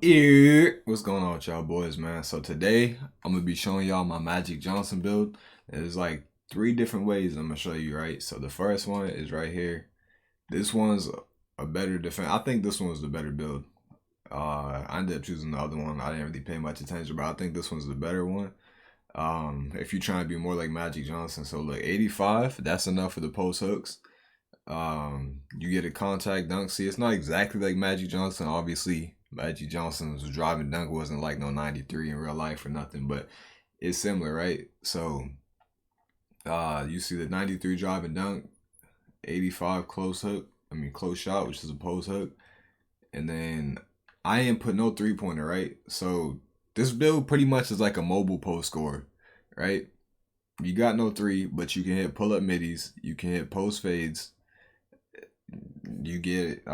What's going on with y'all boys, man? So today I'm gonna be showing y'all my Magic Johnson build. There's like three different ways I'm gonna show you, right? So the first one is right here. This one's a better defense. I think this one's the better build. I ended up choosing the other one. I didn't really pay much attention, but I think this one's the better one. If you're trying to be more like Magic Johnson, so like 85, that's enough for the post hooks. You get a contact dunk. See, it's not exactly like Magic Johnson. Obviously, Magic Johnson's driving dunk wasn't like no 93 in real life or nothing, but it's similar, right? So, you see the 93 driving dunk, 85 close hook. I mean, close shot, which is a post hook, and then I ain't put no 3-pointer, right? So this build pretty much is like a mobile post scorer, right? You got no three, but you can hit pull up middies, you can hit post fades, you get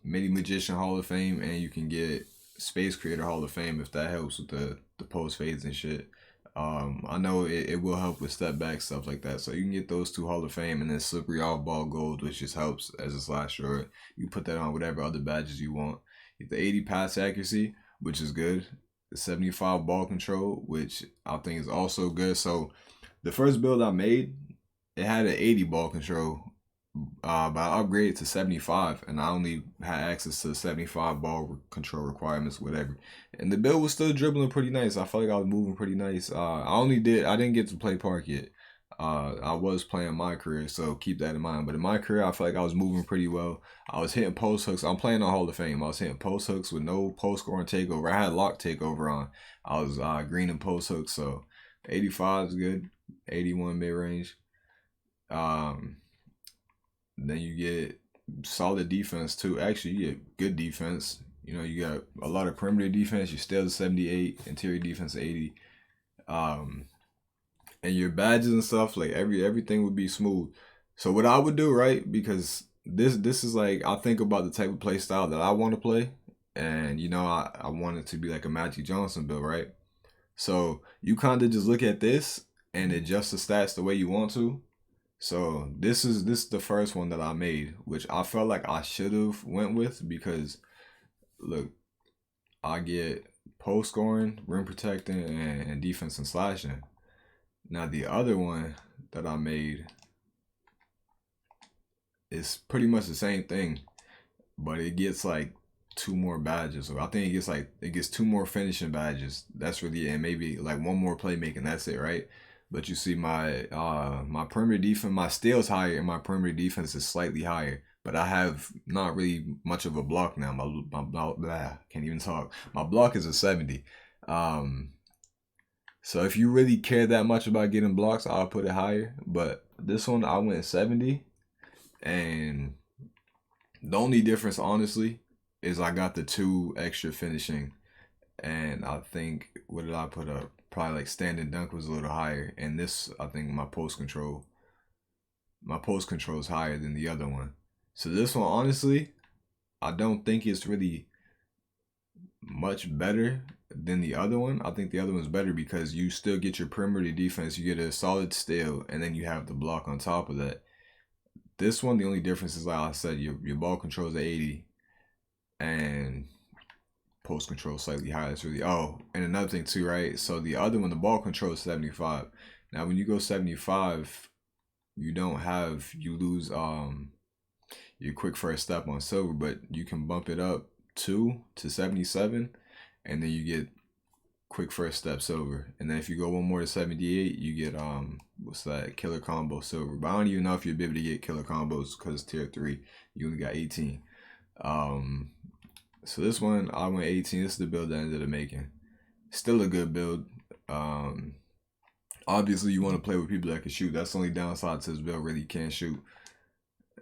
Mini Magician Hall of Fame, and you can get Space Creator Hall of Fame if that helps with the post fades and shit. I know it will help with step back stuff like that. So you can get those two Hall of Fame and then slippery off ball gold, which just helps as a slasher. You put that on whatever other badges you want. You get the 80 pass accuracy, which is good. The 75 ball control, which I think is also good. So the first build I made, it had an 80 ball control, but I upgraded to 75, and I only had access to 75 ball control requirements, whatever. And the build was still dribbling pretty nice. I felt like I was moving pretty nice. I didn't get to play park yet. I was playing my career, so keep that in mind. But in my career, I felt like I was moving pretty well. I was hitting post hooks. I'm playing on Hall of Fame. I was hitting post hooks with no post scoring takeover. I had lock takeover on. I was green and post hooks, so 85 is good. 81 mid range. Um, then you get solid defense too. Actually, you get good defense. You know, you got a lot of perimeter defense. You're still 78, interior defense 80. Um, and your badges and stuff, like everything would be smooth. So what I would do, right? Because this is like I think about the type of play style that I want to play. And you know, I want it to be like a Magic Johnson build, right? So you kind of just look at this and adjust the stats the way you want to. So this is the first one that I made, which I felt like I should have went with because look, I get post scoring, rim protecting, and defense and slashing. Now the other one that I made is pretty much the same thing, but it gets like two more badges. So I think it gets two more finishing badges. That's really it. And maybe like one more playmaking. That's it, right? But you see my perimeter defense, my steals higher and my perimeter defense is slightly higher. But I have not really much of a block now. Can't even talk. My block is a 70. Um, so if you really care that much about getting blocks, I'll put it higher. But this one I went 70, and the only difference, honestly, is I got the two extra finishing, and I think what did I put up? Probably like standing dunk was a little higher, and this I think my post control is higher than the other one. So this one, honestly, I don't think it's really much better than the other one. I think the other one's better because you still get your perimeter defense, you get a solid steal, and then you have the block on top of that. This one, the only difference is like I said, your ball control is at 80, and post control slightly higher. It's really and another thing too, right? So the other one, the ball control is 75. Now when you go 75, you lose your quick first step on silver, but you can bump it up 2 to 77, and then you get quick first step silver. And then if you go one more to 78, you get what's that, killer combo silver. But I don't even know if you'll be able to get killer combos because tier 3 you only got 18. um so this one I went 18. This is the build that I ended up making. Still a good build. um Obviously you want to play with people that can shoot. That's the only downside to this build, really. You can't shoot.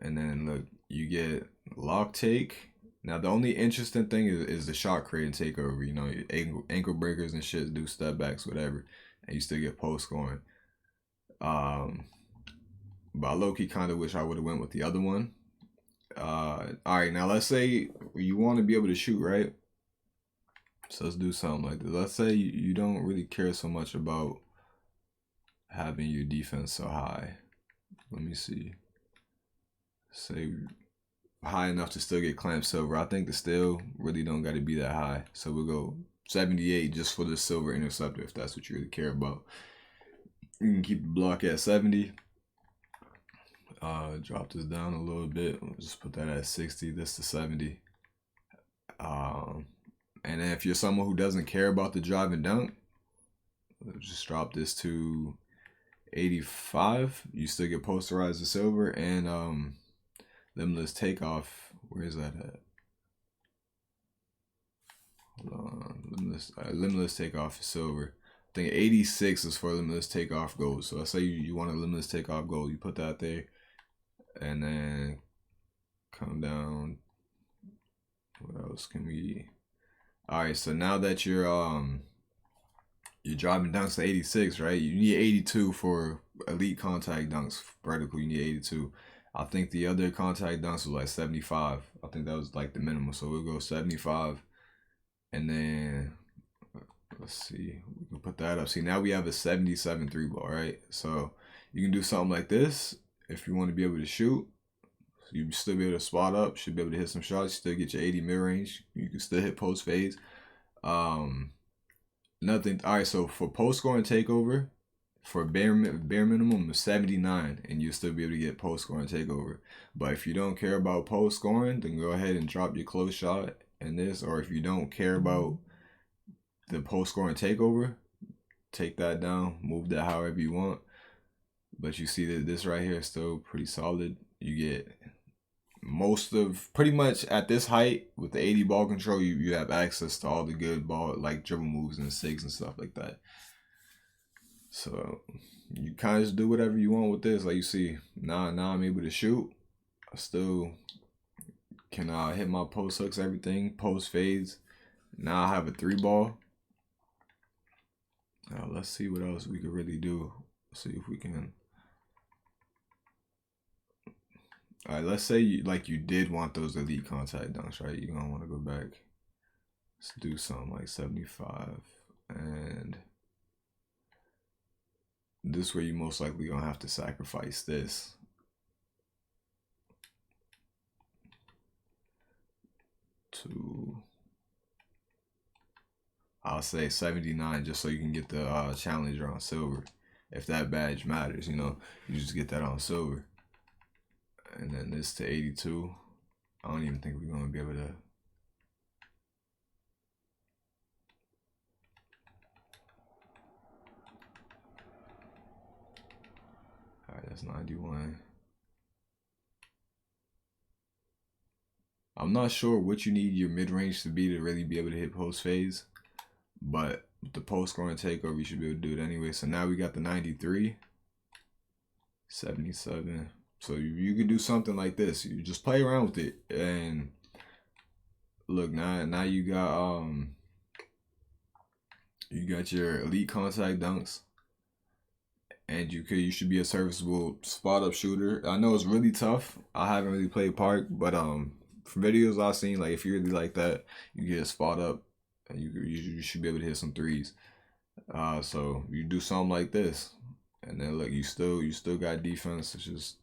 And then look, you get lock take. Now the only interesting thing is the shot creating takeover. You know, ankle breakers and shit, do step backs, whatever, and you still get post scoring. Um, but I low key kind of wish I would have went with the other one. All right, now let's say you want to be able to shoot, right? So let's do something like this. Let's say you don't really care so much about having your defense so high. Let me see. Say high enough to still get clamped silver. I think the steel really don't got to be that high. So we'll go 78 just for the silver interceptor if that's what you really care about. You can keep the block at 70. Drop this down a little bit. Just put that at 60. This to 70. And then if you're someone who doesn't care about the drive and dunk, just drop this to 85. You still get posterized to silver and limitless takeoff. Where is that at? Hold on. Limitless takeoff is silver. I think 86 is for limitless takeoff gold. So let's say you want a limitless takeoff gold. You put that there. And then come down. What else can we? Alright, so now that you're driving dunks to 86, right? You need 82 for elite contact dunks. Vertical, you need 82. I think the other contact dunks was like 75. I think that was like the minimum. So we'll go 75. And then let's see. We can put that up. See, now we have a 77 3 ball, right? So you can do something like this if you want to be able to shoot. So you still be able to spot up, should be able to hit some shots, still get your 80 mid range. You can still hit post fades. Nothing. All right, so for post scoring takeover, for bare minimum is 79, and you'll still be able to get post scoring takeover. But if you don't care about post scoring, then go ahead and drop your close shot in this. Or if you don't care about the post scoring takeover, take that down, move that however you want. But you see that this right here is still pretty solid. You get most of, pretty much at this height with the 80 ball control, you have access to all the good ball, like dribble moves and sigs and stuff like that. So you kind of just do whatever you want with this. Like you see, now I'm able to shoot. I still can hit my post hooks, everything, post fades. Now I have a 3 ball. Now let's see what else we could really do. See if we can. All right, let's say you did want those elite contact dunks, right? You're gonna want to go back. Let's do something like 75, and this way you most likely gonna have to sacrifice this. To, I'll say 79, just so you can get the challenger on silver. If that badge matters, you just get that on silver. And then this to 82. I don't even think we're gonna be able to. Alright, that's 91. I'm not sure what you need your mid-range to be to really be able to hit post phase, but with the post scoring takeover, you should be able to do it anyway. So now we got the 93, 77. So you could do something like this. You just play around with it, and look, now you got your elite contact dunks, and you should be a serviceable spot up shooter. I know it's really tough. I haven't really played Park, but from videos I've seen, like if you really like that, you get a spot up, and you should be able to hit some threes. So you do something like this, and then look, you still got defense. It's just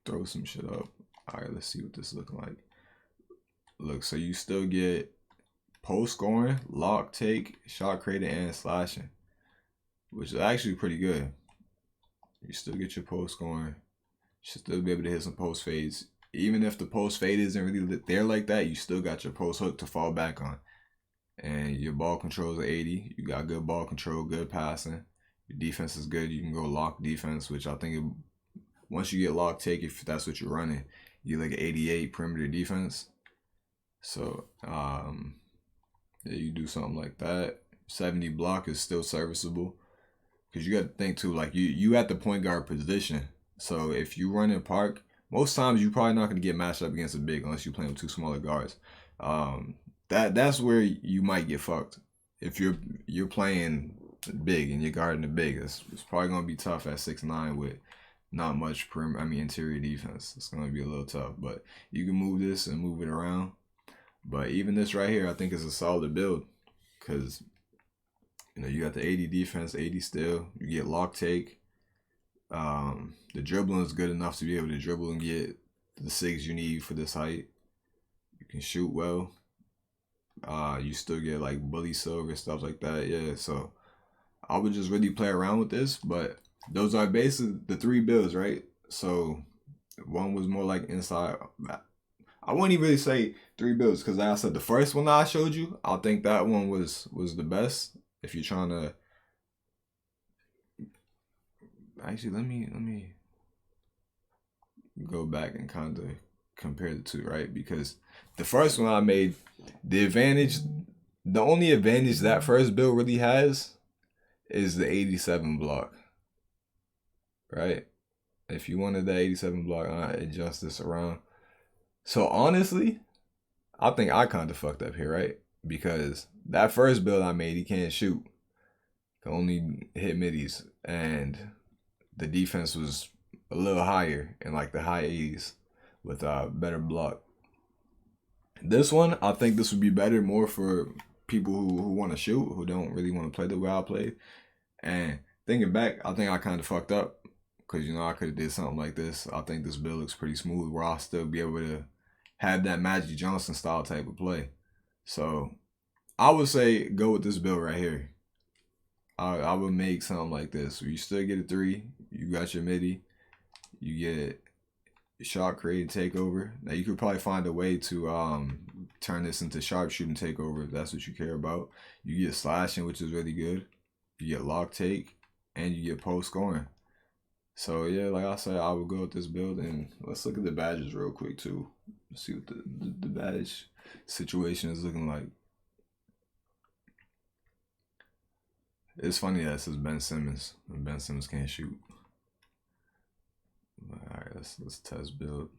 throw some shit up. All right, let's see what this looking like. Look, so you still get post scoring, lock, take, shot creating, and slashing, which is actually pretty good. You still get your post scoring. You should still be able to hit some post fades. Even if the post fade isn't really there like that, you still got your post hook to fall back on. And your ball control is 80. You got good ball control, good passing. Your defense is good. You can go lock defense, which I think once you get lock take, if that's what you're running, you like an 88 perimeter defense. So yeah, you do something like that. 70 block is still serviceable, because you got to think too, like you at the point guard position. So if you run in Park, most times you're probably not going to get matched up against a big unless you're playing with 2 smaller guards. That's where you might get fucked. If you're playing big and you're guarding the big, it's probably going to be tough at 6'9" with not much interior defense. It's going to be a little tough, but you can move this and move it around. But even this right here, I think is a solid build, because you got the 80 defense, 80 still. You get lock take. The dribbling is good enough to be able to dribble and get the 6 you need for this height. You can shoot well. You still get like bully silver, stuff like that. Yeah, so I would just really play around with this. But those are basically the 3 builds, right? So one was more like inside. I wouldn't even really say 3 builds because like I said, the first one I showed you, I think that one was the best. If you're trying to actually let me go back and kind of compare the two, right? Because the first one I made, the only advantage that first build really has is the 87 block, right? If you wanted that 87 block, I adjust this around. So honestly, I think I kind of fucked up here, right? Because that first build I made, he can't shoot. Can only hit middies. And the defense was a little higher in like the high 80s with a better block. This one, I think this would be better more for people who want to shoot, who don't really want to play the way I played. And thinking back, I think I kind of fucked up because, you know, I could have did something like this. I think this build looks pretty smooth where I'll still be able to have that Magic Johnson style type of play. So I would say go with this build right here. I would make something like this. You still get a 3. You got your midi. You get shot create takeover. Now you could probably find a way to turn this into sharpshooting takeover if that's what you care about. You get slashing, which is really good. You get lock take, and you get post scoring. So yeah, like I said, I would go with this build, and let's look at the badges real quick too. Let's see what the badge situation is looking like. It's funny that it says Ben Simmons, and Ben Simmons can't shoot. All right, let's test build.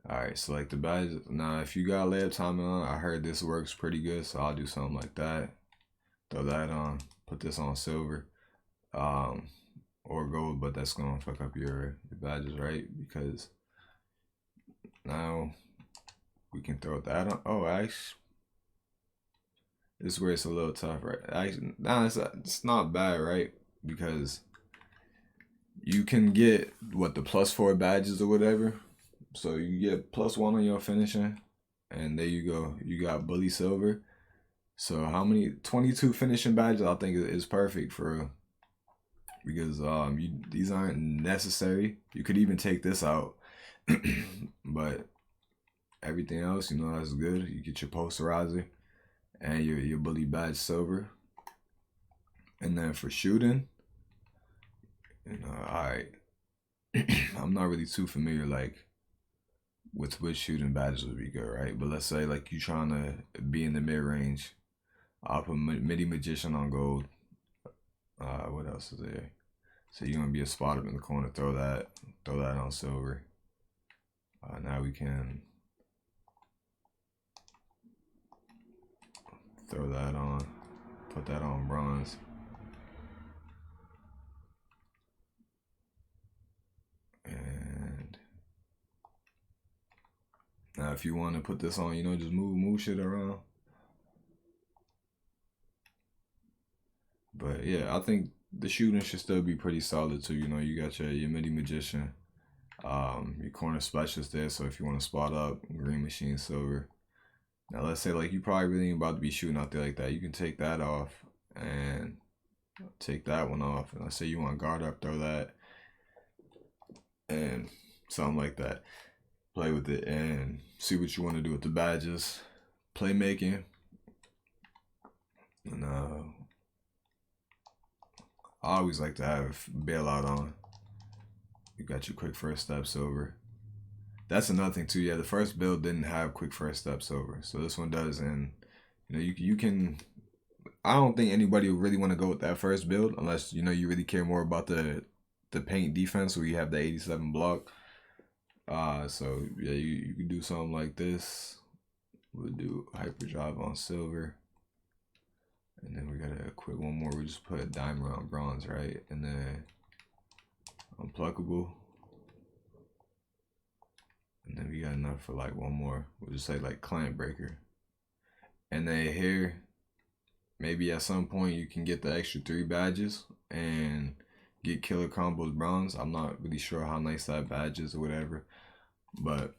All right, select the badge. Now, if you got layup timing on, I heard this works pretty good, so I'll do something like that. Throw that on. Put this on silver, or gold, but that's gonna fuck up your badges, right? Because now we can throw that on. Oh, actually, this is where it's a little tough, right? Actually, nah, it's not bad, right? Because you can get what the +4 badges or whatever. So you get +1 on your finishing, and there you go. You got bully silver. So how many? 22 finishing badges. I think is perfect for, because these aren't necessary. You could even take this out, but everything else, you know, that's good. You get your posterizer and your bully badge silver, and then for shooting, you know, I'm not really too familiar like with which shooting badges would be good, right? But let's say like you trying to be in the mid range, I'll put midi magician on gold. What else is there? So you're gonna be a spot up in the corner. Throw that on silver. Now we can throw that on. Put that on bronze. And now if you want to put this on, you know, just move shit around. But yeah, I think the shooting should still be pretty solid too. You know, you got your midi magician, your corner specialist there. So if you want to spot up, green machine silver. Now let's say like you probably really ain't about to be shooting out there like that. You can take that off and take that one off. And let's say you want guard up, throw that, and something like that. Play with it and see what you want to do with the badges. Playmaking. And I always like to have bailout on. You got your quick first steps over. That's another thing too. Yeah, the first build didn't have quick first steps over, so this one does. And you know, you can. I don't think anybody would really want to go with that first build unless, you know, you really care more about the paint defense where you have the 87 block. So yeah, you can do something like this. We'll do hyperdrive on silver. And then we gotta quit one more. We just put a diamond on bronze, right? And then unpluckable. And then we got enough for like one more. We'll just say like client breaker. And then here, maybe at some point you can get the extra 3 badges and get killer combos bronze. I'm not really sure how nice that badge is or whatever, but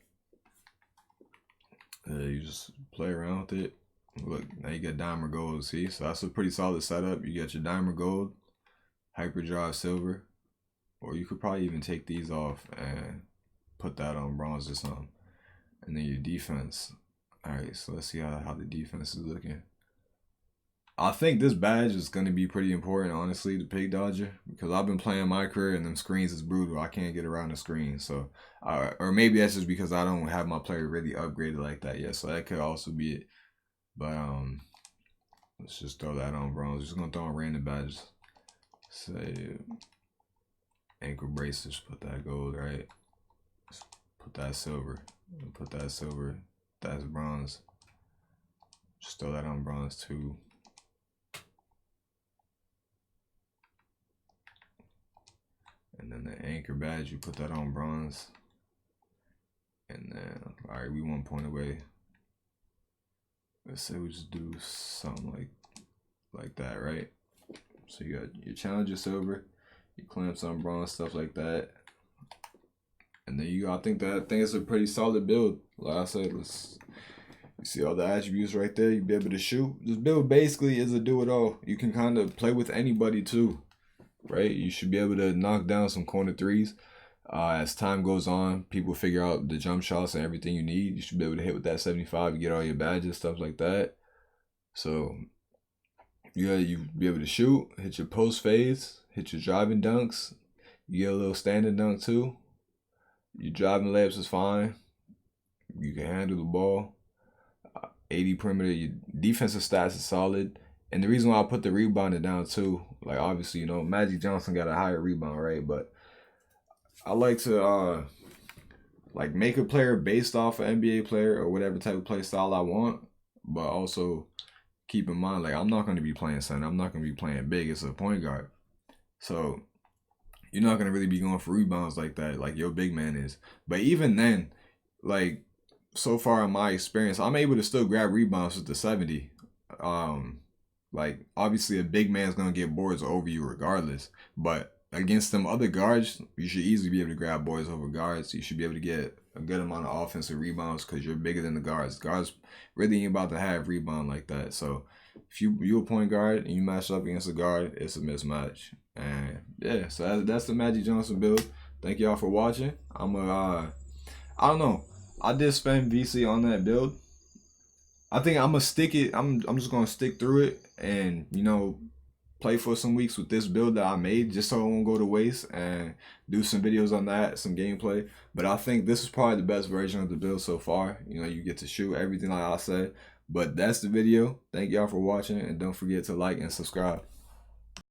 you just play around with it. Look, now you get diamond gold, see? So that's a pretty solid setup. You get your diamond gold, hyperdrive silver, or you could probably even take these off and put that on bronze or something. And then your defense. Alright, so let's see how the defense is looking. I think this badge is going to be pretty important, honestly, the Pig Dodger, because I've been playing my career and them screens is brutal. I can't get around the screen. So, or maybe that's just because I don't have my player really upgraded like that yet. So that could also be it. But let's just throw that on bronze. Just gonna throw on random badges. Say ankle braces. Put that gold, right? Put that silver. Put that silver. That's bronze. Just throw that on bronze too. And then the anchor badge, you put that on bronze. And then, all right, we 1 point away. Let's say we just do something like that, right? So you got your challenger silver, your clamps on bronze, stuff like that. And then I think it's a pretty solid build. Like I said, you see all the attributes right there. You'll be able to shoot. This build basically is a do-it-all. You can kind of play with anybody too, right? You should be able to knock down some corner threes. As time goes on, people figure out the jump shots and everything you need. You should be able to hit with that 75. You get all your badges, stuff like that. So you be able to shoot, hit your post fades, hit your driving dunks. You get a little standing dunk too. Your driving layups is fine. You can handle the ball. 80 perimeter. Your defensive stats is solid. And the reason why I put the rebounder down too, like obviously, you know, Magic Johnson got a higher rebound, right? But I like to like make a player based off an NBA player or whatever type of play style I want, but also keep in mind, like, I'm not going to be playing center. I'm not going to be playing big as a point guard. So you're not going to really be going for rebounds like that, like your big man is. But even then, like, so far in my experience, I'm able to still grab rebounds with the 70. Like, obviously a big man's going to get boards over you regardless, but against them other guards, you should easily be able to grab boards over guards. You should be able to get a good amount of offensive rebounds because you're bigger than the guards. Guards really ain't about to have rebound like that. So if you a point guard and you match up against a guard, it's a mismatch. And yeah, so that's the Magic Johnson build. Thank y'all for watching. I don't know. I did spend VC on that build. I think I'm gonna stick it. I'm just gonna stick through it and, you know, play for some weeks with this build that I made just so it won't go to waste, and do some videos on that, some gameplay. But I think this is probably the best version of the build so far. You know, you get to shoot everything like I said. But that's the video. Thank y'all for watching, and don't forget to like and subscribe.